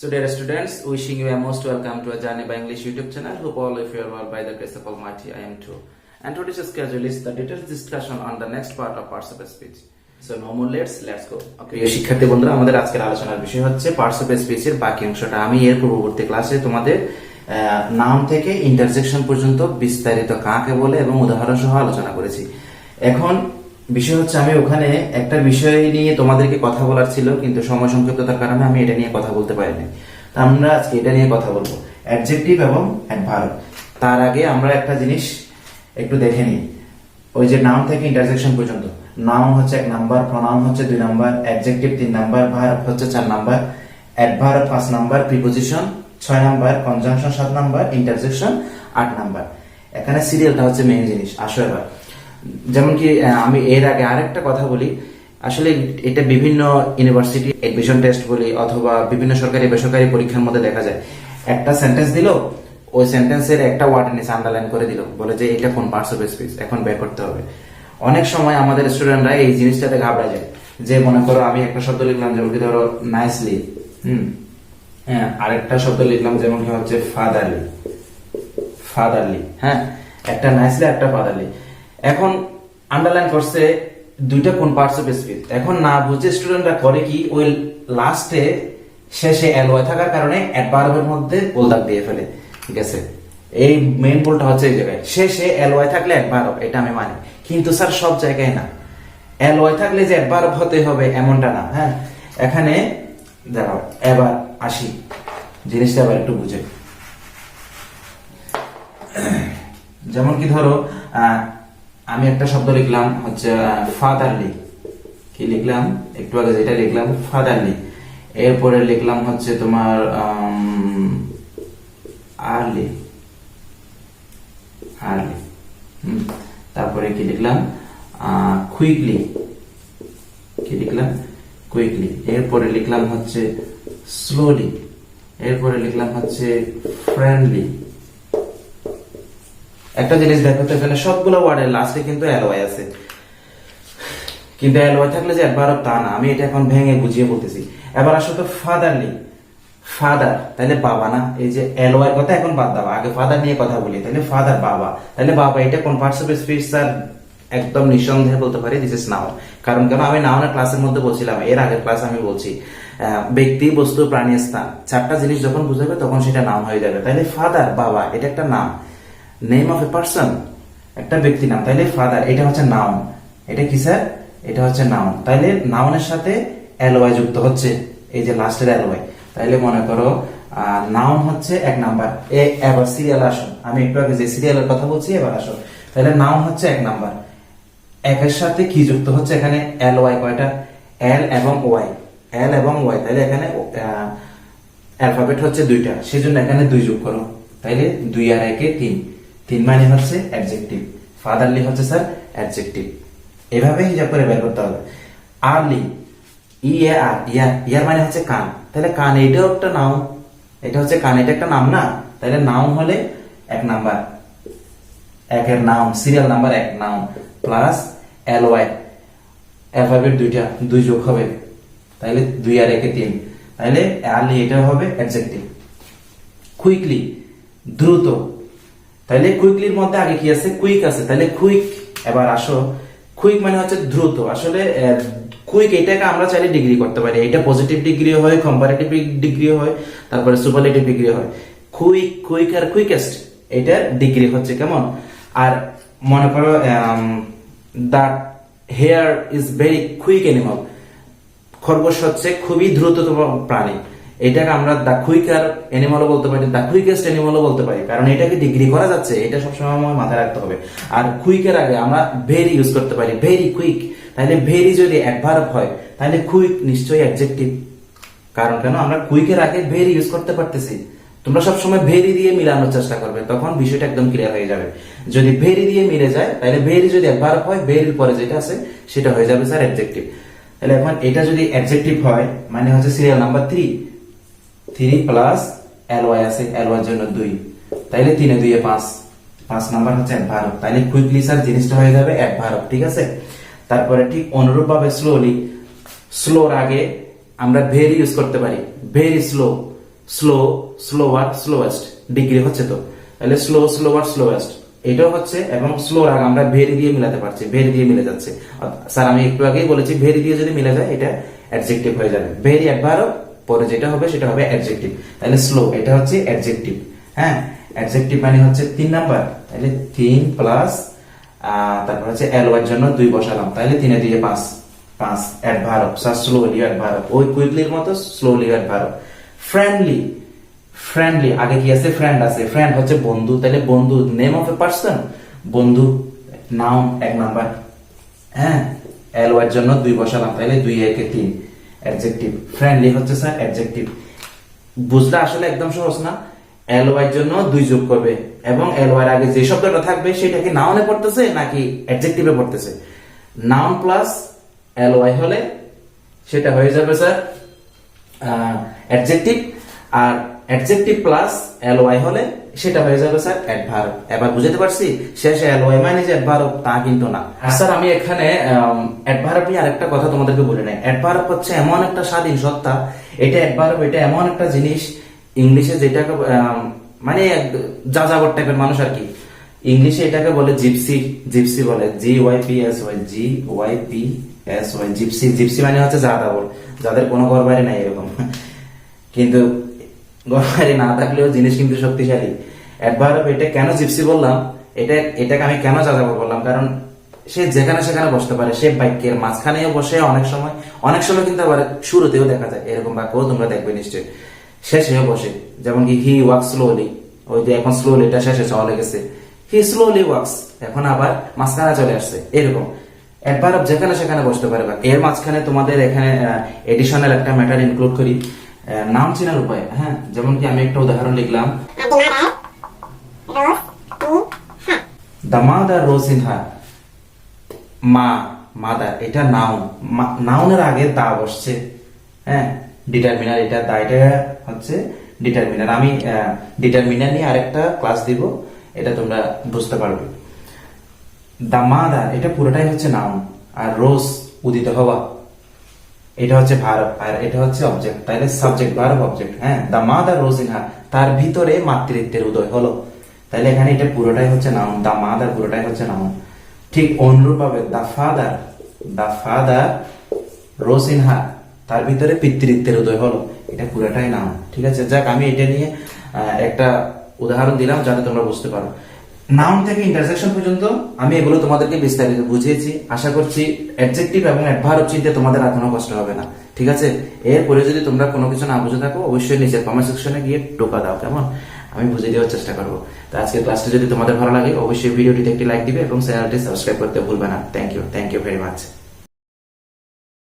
So dear students, wishing you a most welcome to a Journey by English YouTube channel. Hope all of you are well by the grace of Almighty. I am too. And today's schedule is the detailed discussion on the next part of parts of speech. So no more let's go. Okay. প্রিয় শিক্ষার্থী বন্ধুরা, আমাদের আজকের আলোচনার বিষয় হচ্ছে parts of speech এর বাকি অংশটা। আমি এর পূর্ববর্তী ক্লাসে তোমাদের নাম থেকে ইন্টারজেকশন পর্যন্ত বিস্তারিত কাকে বলে এবং উদাহরণ সহ আলোচনা করেছি। এখন বিষয় হচ্ছে আমি ওখানে একটা বিষয় নিয়ে তোমাদেরকে কথা বলার ছিল, কিন্তু সময় সংক্ষিপ্ততার কারণে আমি এটা নিয়ে কথা বলতে পারিনি। তো আমরা আজকে এটা নিয়ে কথা বলবো, অ্যাডজেক্টিভ এবং অ্যাডভার্ব। তার আগে আমরা একটা জিনিস একটু দেখে নিই। ওই যে নাম থেকে ইন্টারজেকশন পর্যন্ত, নাউন হচ্ছে 1 নাম্বার, প্রনাউন হচ্ছে 2 নাম্বার, অ্যাডজেক্টিভ 3 নাম্বার, ভার্ব হচ্ছে 4 number, adverb 5 number, preposition 6 number, conjunction 7 number, interjection 8 number. এখানে সিরিয়ালটা হচ্ছে মেইন জিনিস। আসো এবার যেমন কি আমি এর আগে আরেকটা কথা বলি, আসলে এটা বিভিন্ন ইউনিভার্সিটি এডমিশন টেস্ট বলি অথবা বিভিন্ন সরকারি বেসরকারি পরীক্ষার মধ্যে দেখা যায়, একটা সেন্টেন্স দিল, ওই সেন্টেন্সের একটা ওয়ার্ড নিচে আন্ডারলাইন করে দিল, বলে যে এটা কোন পার্টস অফ স্পিচ এখন বের করতে হবে। অনেক সময় আমাদের স্টুডেন্টরা এই জিনিসটাতে ঘাবড়া যায়, যে মনে করো আমি একটা শব্দ লিখলাম যেমন কি ধরো নাইসলি, হ্যাঁ, আরেকটা শব্দ লিখলাম যেমন কি হচ্ছে ফাদারলি, হ্যাঁ, একটা নাইসলি একটা ফাদারলি। এখন আন্ডারলাইন করছে দুইটা কোন পার্টস অফ স্পিচ। এখন না বুঝে স্টুডেন্টরা করে কি, ওই লাস্টে শেষে এলওয়াই থাকার কারণে অ্যাডভার্বের মধ্যে গোল দাগ দিয়ে ফেলে গেছে। এই মেইন ভুলটা হচ্ছে এই জায়গায়, শেষে এলওয়াই থাকলে অ্যাডভার্ব, এটা আমি মানি, কিন্তু স্যার সব জায়গায় না। এলওয়াই থাকলে যে অ্যাডভার্ব হতে হবে এমনটা না। হ্যাঁ, এখানে দেখো এবার আসি, জিনিসটা আবার একটু বুঝে। যেমন কি ধরো আমি একটা শব্দ লিখলাম হচ্ছে ফাদারলি, কি লিখলাম একটু আগে যেটা লিখলাম ফাদারলি, এরপরে লিখলাম হচ্ছে তোমার আর্লি, তারপরে কি লিখলাম কুইকলি, কি লিখলাম কুইকলি, এরপরে লিখলাম হচ্ছে স্লোলি, এরপরে লিখলাম হচ্ছে ফ্রেন্ডলি। একটা জিনিস দেখো তো, এখানে সবগুলো ওয়ার্ডের লাস্টে কিন্তু এলওয়াই আছে, কিন্তু এলওয়াই থাকলে যে অ্যাডভার্ব তা না। আমি এটা এখন ভেঙে বুঝিয়ে বলতেছি। এবার আসো তো ফাদারলি, ফাদার তাহলে বাবা না, এই যে এলওয়াই কথা এখন বাদ দাও, আগে ফাদার নিয়ে কথা বলি। তাহলে ফাদার বাবা, তাহলে বাবা এটা কোন পার্টস অফ স্পিচ স্যার? একদম নিঃসন্দেহে বলতে পারি দিস ইজ নাউন। কারণ কেন, আমি নাউনের ক্লাসের মধ্যে বলছিলাম, এর আগের ক্লাস আমি বলছি ব্যক্তি, বস্তু, প্রাণী, স্থান, চারটা জিনিস যখন বুঝাবে তখন সেটা নাম হয়ে যাবে। তাহলে ফাদার বাবা এটা একটা নাম, নেম অফ এ পারসন, একটা ব্যক্তি নাম। তাইলে ফাদার এটা হচ্ছে নাউন। এটা কি স্যার? এটা হচ্ছে নাউন। তাইলে নাউনের সাথে এলওয়াই যুক্ত হচ্ছে, এই যে লাস্টের এলওয়াই। তাইলে মনে করো নাউন হচ্ছে 1 নাম্বার। এবার সিরিয়াল আসো, আমি একটু আগে যে সিরিয়ালের কথা বলছি এবার আসো। তাহলে নাউন হচ্ছে 1 নাম্বার, একের সাথে কি যুক্ত হচ্ছে এখানে? এলওয়াই কয়টা? এল এবং ওয়াই, এল এবং ওয়াই। তাইলে এখানে অ্যালফাবেট হচ্ছে 2টা, সেজন্য এখানে 2 যোগ করো। তাইলে 2 আর 1 3, 3 মানে হচ্ছে অ্যাডজেক্টিভ। ফাদারলি হচ্ছে স্যার অ্যাডজেক্টিভ। এভাবে হিসাব করে বের করতে হবে। আর্লি, ইয়ার মানে হচ্ছে কান, তাহলে কান এটাও একটা নাউন, এটা হচ্ছে কান, এটা একটা নাম না? তাহলে নাউন হলে 1 নাম্বার, একের noun, serial number 1 noun plus LY, alphabet 2টা, 2 যোগ হবে। তাহলে 2 আর 1 3, তাহলে আর্লি এটা হবে অ্যাডজেক্টিভ। কুইকলি দ্রুত, তাহলে কুইকলির মধ্যে আগে কি আছে? কুইক আছে, তাহলে কুইক। এবার আসো, কুইক মানে হচ্ছে দ্রুত। আসলে কুইক এটাকে আমরা চাইলে ডিগ্রি করতে পারি, এটা পজিটিভ ডিগ্রি হয়, কম্পারেটিভ ডিগ্রি হয়, তারপরে সুপারলেটিভ ডিগ্রি হয়। কুইক আর কুইকেস্ট এটার ডিগ্রি হচ্ছে কেমন? আর মনে করো the hair is very quick animal, খরগোশ হচ্ছে খুবই দ্রুততম প্রাণী, এটাকে আমরা দ্য কুইকার অ্যানিমালও বলতে পারি, দ্য কুইকেস্ট অ্যানিমালও বলতে পারি, কারণ এটাকে ডিগ্রি করা যাচ্ছে। এটা সবসময় আমার মাথায় রাখতে হবে। আর কুইকের আগে আমরা ভেরি ইউজ করতে পারি, ভেরি কুইক। তাহলে ভেরি যদি অ্যাডভার্ব হয় তাহলে কুইক নিশ্চয়ই অ্যাডজেক্টিভ। কারণ কেন, আমরা কুইকের আগে ভেরি ইউজ করতে পারতেছি। তোমরা সবসময় ভেরি দিয়ে মিলানোর চেষ্টা করবে, তখন বিষয়টা একদম ক্লিয়ার হয়ে যাবে। যদি ভেরি দিয়ে মিলে যায় তাহলে ভেরি যদি অ্যাডভার্ব হয়, ভেরির পরে যেটা আছে সেটা হয়ে যাবে স্যার অ্যাডজেক্টিভ। তাহলে এখন এটা যদি অ্যাডজেক্টিভ হয় মানে হচ্ছে সিরিয়াল নাম্বার 3 প্লাস এলওয়াই আছে, এলওয়াই জন্য 2, তাইলে 3 এ 2 এ 5 নাম্বার হচ্ছে অ্যাডভার্ব। তাইলে কুইকলি স্যার জিনিসটা হয়ে যাবে অ্যাডভার্ব, ঠিক আছে? তারপরে ঠিক অনুরূপভাবে স্লোলি, স্লোর আগে আমরা ভেরি ইউজ করতে পারি, very slow, slow, slower, slowest, degree হচ্ছে তো, তাহলে স্লো, স্লোয়ার, স্লোয়েস্ট এটাও হচ্ছে, এবং স্লোর আগে আমরা ভেরি দিয়ে মিলাতে পারছি, ভেরি দিয়ে মিলে যাচ্ছে। স্যার আমি একটু আগেই বলেছি ভেরি দিয়ে যদি মিলে যায় এটা অ্যাডজেক্টিভ হয়ে যাবে। ভেরি অ্যাডভার্ব, পরে যেটা হবে সেটা হবে অ্যাডজেক্টিভ। তাহলে স্লো এটা হচ্ছে অ্যাডজেক্টিভ। হ্যাঁ, অ্যাডজেক্টিভ মানে হচ্ছে 3 নাম্বার, তাহলে 3 প্লাস তারপর হচ্ছে এর জন্য 2 বসালাম, তাহলে 3 এ 2 এ 5, 5 অ্যাডভার্ব, স্লোলি অ্যাডভার্ব, ওই কুইকলির মতো স্লোলি অ্যাডভার্ব। ফ্রেন্ডলি, ফ্রেন্ডলি আগে কি আছে? ফ্রেন্ড আছে, ফ্রেন্ড হচ্ছে বন্ধু, তাহলে বন্ধু নেম অফ এ পার্সন, বন্ধু, নাউন 1 নাম্বার। হ্যাঁ, এল এর জন্য 2 বসালাম, তাহলে 2 একে 3 অ্যাডজেক্টিভ। ফ্রেন্ডলি হচ্ছে স্যার অ্যাডজেক্টিভ। বুঝলে আসলে একদম সহজ না? এল এর জন্য 2 যোগ করবে, এবং এল এর আগে যে শব্দটা থাকবে সেটা কি নাউনে পড়তেছে নাকি অ্যাডজেক্টিভে পড়তেছে? নাউন প্লাস এল হলে সেটা হয়ে যাবে স্যার অ্যাডজেক্টিভ, আর অ্যাডজেক্টিভ প্লাস এলওয়াই হলে সেটা হয়ে যাবে স্যার অ্যাডভার্ব। এবার বুঝতে পারছি? শেষে এলওয়াই মানে যে অ্যাডভার্ব তা কিন্তু না। স্যার আমি এখানে অ্যাডভার্ব নিয়ে আরেকটা কথা তোমাদেরকে বলে নাই। অ্যাডভার্ব হচ্ছে এমন একটা স্বাধীন সত্তা, এটা অ্যাডভার্ব, এটা এমন একটা জিনিস ইংলিশে যেটাকে মানে যাযাবর টাইপের মানুষ আর কি, ইংলিশে এটাকে বলে জিপসি, জিপসি বলে, GYPSY, GYPSY, জিপসি। জিপসি মানে হচ্ছে যাযাবর, যাদের কোনো ঘর বাড়ি নাই এরকম, কিন্তু ঘর বাড়ি না থাকলেও জিনিস কিন্তু শক্তিশালী। অ্যাডভার্ব এটা কেন জিপসি বললাম, এটাকে আমি কেন যাযাবর বললাম, কারণ সে যেখানে সেখানে বসতে পারে, সে বাক্যের মাঝখানেও বসে, অনেক সময় কিন্তু আবার শুরুতেও দেখা যায় এরকম বাক্যও তোমরা দেখবে নিশ্চয়ই, শেষেও বসে। যেমন কি হি ওয়াক স্লোলি, ওই যে এখন স্লোলি এটা শেষে চলে গেছে, হি স্লোলি ওয়াকস, এখন আবার মাঝখানে চলে আসছে, এরকম। অ্যাডভার্ব যেখানে সেখানে বসতে পারে। এর মাঝখানে তোমাদের এখানে এডিশনাল একটা ম্যাটার ইনক্লুড করি, নাউন চেনার উপায়। হ্যাঁ, যেমন কি আমি একটা উদাহরণ লিখলাম, the mother rose in her, মা, মাদার, এটা নাউন, নাউনের আগে দা বসছে। হ্যাঁ, ডিটারমিনার এটা, দা এটা হচ্ছে ডিটারমিনার। আমি ডিটারমিনার নিয়ে আরেকটা ক্লাস দিব, এটা তোমরা বুঝতে পারবে। দ্য মাদার এটা পুরোটাই হচ্ছে নাউন, আর রোজ উদিত হওয়া এটা হচ্ছে ভার্ব, আর এটা হচ্ছে অবজেক্ট, তাইলে সাবজেক্ট ভার্ব অবজেক্ট। হ্যাঁ, the mother rose in her, তার ভিতরে মাতৃত্বের উদয় হলো, তাইলে এখানে এটা পুরোটাই হচ্ছে নাউন, দ্য মাদার পুরোটাই হচ্ছে নাউন। ঠিক অনুরূপ ভাবে the father rose in her, তার ভিতরে পিতৃত্বের উদয় হলো, এটা পুরোটাই নাউন। ঠিক আছে, যাক আমি এটা নিয়ে একটা উদাহরণ দিলাম যাতে তোমরা বুঝতে পারো। নাউন থেকে ইন্টারসেকশন পর্যন্ত আমি এগুলো তোমাদেরকে বিস্তারিত বুঝিয়েছি। আশা করছি অ্যাডজেক্টিভ এবং অ্যাডভার্ব চিনতে তোমাদের আর কোনো কষ্ট হবে না। ঠিক আছে, এরপরে যদি তোমরা কোনো কিছু না বুঝে থাকো অবশ্যই নিচের কমেন্ট সেকশনে গিয়ে টোকা দাও, কেমন? আমি বুঝিয়ে দেওয়ার চেষ্টা করবো। তো আজকের ক্লাসটা যদি তোমাদের ভালো লাগে অবশ্যই ভিডিওটিতে একটি লাইক দিবে এবং চ্যানেলটি সাবস্ক্রাইব করতে ভুলবে না। Thank you very much.